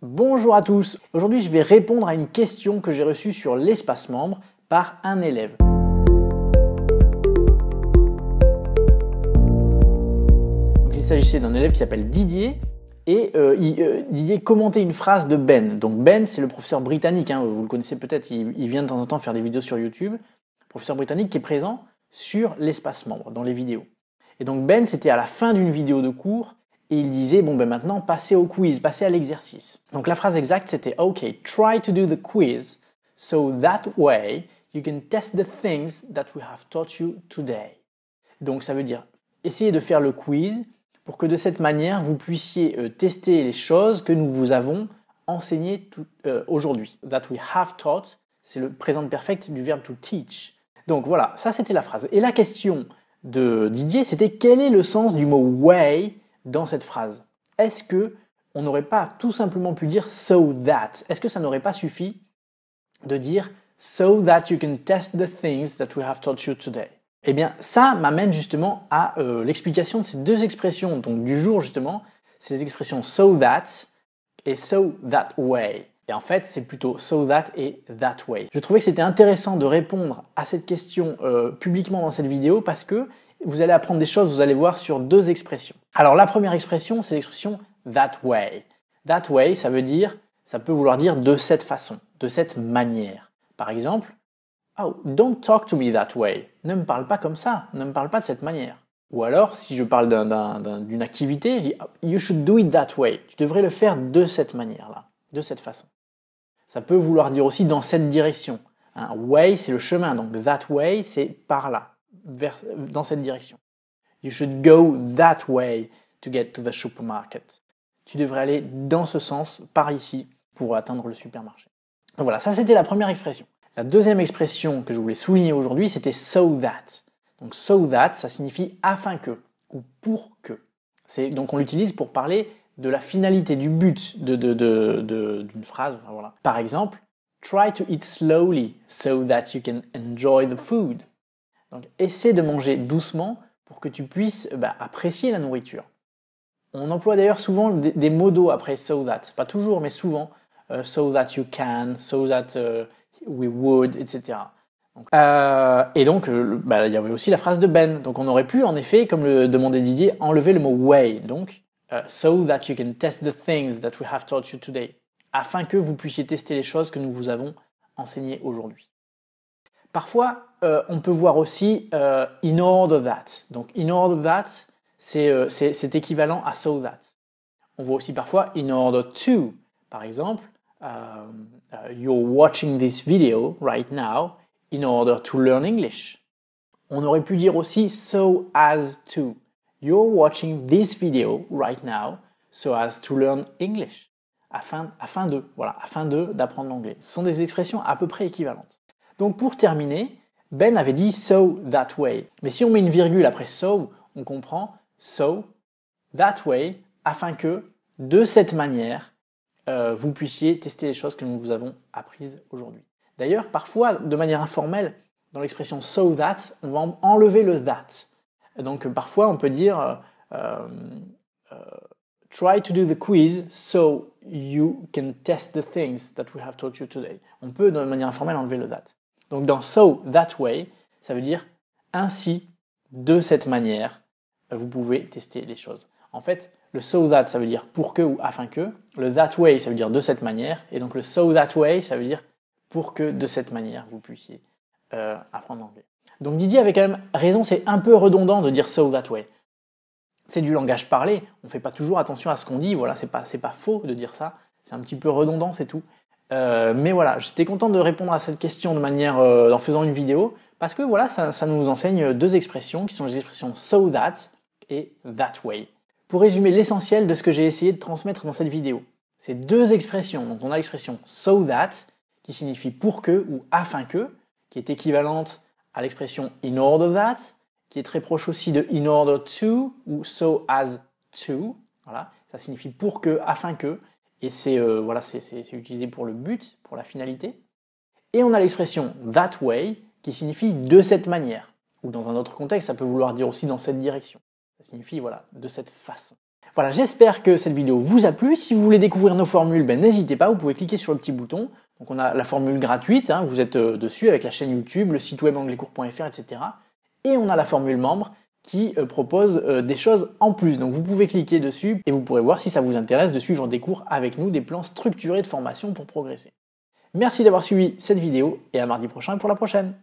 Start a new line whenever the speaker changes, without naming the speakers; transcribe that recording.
Bonjour à tous. Aujourd'hui, je vais répondre à une question que j'ai reçue sur l'espace membre par un élève. Donc, il s'agissait d'un élève qui s'appelle Didier et Didier commentait une phrase de Ben. Donc Ben, c'est le professeur britannique, vous le connaissez peut-être, il vient de temps en temps faire des vidéos sur YouTube. Professeur britannique qui est présent sur l'espace membre, dans les vidéos. Et donc Ben, c'était à la fin d'une vidéo de cours. Et il disait, maintenant, passez au quiz, passez à l'exercice. Donc la phrase exacte, c'était « OK, try to do the quiz, so that way you can test the things that we have taught you today. » Donc ça veut dire, essayez de faire le quiz pour que de cette manière, vous puissiez tester les choses que nous vous avons enseignées aujourd'hui. « That we have taught », c'est le présent perfect du verbe « to teach ». Donc voilà, ça c'était la phrase. Et la question de Didier, c'était « Quel est le sens du mot « way » dans cette phrase? Est-ce que on n'aurait pas tout simplement pu dire so that? Est-ce que ça n'aurait pas suffi de dire so that you can test the things that we have taught you today? Eh bien, ça m'amène justement à l'explication de ces deux expressions donc du jour justement, c'est les expressions so that et so that way. Et en fait, c'est plutôt so that et that way. Je trouvais que c'était intéressant de répondre à cette question publiquement dans cette vidéo parce que vous allez apprendre des choses, vous allez voir, sur deux expressions. Alors la première expression, c'est l'expression that way. That way, ça peut vouloir dire de cette façon, de cette manière. Par exemple, oh, don't talk to me that way. Ne me parle pas comme ça, ne me parle pas de cette manière. Ou alors, si je parle d'une activité, je dis you should do it that way. Tu devrais le faire de cette manière-là, de cette façon. Ça peut vouloir dire aussi dans cette direction. Way, c'est le chemin, donc that way, c'est par là. Dans cette direction. You should go that way to get to the supermarket. Tu devrais aller dans ce sens, par ici, pour atteindre le supermarché. Donc voilà, ça c'était la première expression. La deuxième expression que je voulais souligner aujourd'hui, c'était so that. Donc so that, ça signifie afin que, ou pour que. Donc on l'utilise pour parler de la finalité, du but d'une phrase. Voilà. Par exemple, try to eat slowly so that you can enjoy the food. Donc, essaie de manger doucement pour que tu puisses apprécier la nourriture. On emploie d'ailleurs souvent des mots d'eau après so that. Pas toujours, mais souvent. So that you can, so that we would, etc. Et donc, il y avait aussi la phrase de Ben. Donc, on aurait pu, en effet, comme le demandait Didier, enlever le mot way. Donc, so that you can test the things that we have taught you today. Afin que vous puissiez tester les choses que nous vous avons enseignées aujourd'hui. Parfois, on peut voir aussi in order that. Donc, in order that, c'est équivalent à so that. On voit aussi parfois in order to. Par exemple, you're watching this video right now in order to learn English. On aurait pu dire aussi so as to. You're watching this video right now so as to learn English. Afin d'apprendre l'anglais. Ce sont des expressions à peu près équivalentes. Donc pour terminer, Ben avait dit so that way. Mais si on met une virgule après so, on comprend so that way, afin que, de cette manière, vous puissiez tester les choses que nous vous avons apprises aujourd'hui. D'ailleurs, parfois, de manière informelle, dans l'expression so that, on va enlever le that. Donc parfois, on peut dire try to do the quiz so you can test the things that we have taught you today. On peut, de manière informelle, enlever le that. Donc dans so that way, ça veut dire ainsi, de cette manière, vous pouvez tester les choses. En fait, le so that, ça veut dire pour que ou afin que. Le that way, ça veut dire de cette manière. Et donc le so that way, ça veut dire pour que de cette manière, vous puissiez apprendre l'anglais. Donc Didier avait quand même raison, c'est un peu redondant de dire so that way. C'est du langage parlé, on ne fait pas toujours attention à ce qu'on dit, voilà, c'est pas faux de dire ça, c'est un petit peu redondant, c'est tout. Mais voilà, j'étais content de répondre à cette question de manière en faisant une vidéo parce que voilà, ça nous enseigne deux expressions qui sont les expressions so that et that way. Pour résumer l'essentiel de ce que j'ai essayé de transmettre dans cette vidéo, ces deux expressions, donc on a l'expression so that qui signifie pour que ou afin que, qui est équivalente à l'expression in order that, qui est très proche aussi de in order to ou so as to. Voilà, ça signifie pour que, afin que. Et c'est utilisé pour le but, pour la finalité. Et on a l'expression that way qui signifie de cette manière. Ou dans un autre contexte, ça peut vouloir dire aussi dans cette direction. Ça signifie de cette façon. Voilà, j'espère que cette vidéo vous a plu. Si vous voulez découvrir nos formules, n'hésitez pas, vous pouvez cliquer sur le petit bouton. Donc on a la formule gratuite, vous êtes dessus avec la chaîne YouTube, le site web anglaicours.fr, etc. Et on a la formule membre qui propose des choses en plus. Donc vous pouvez cliquer dessus et vous pourrez voir si ça vous intéresse de suivre des cours avec nous, des plans structurés de formation pour progresser. Merci d'avoir suivi cette vidéo et à mardi prochain pour la prochaine.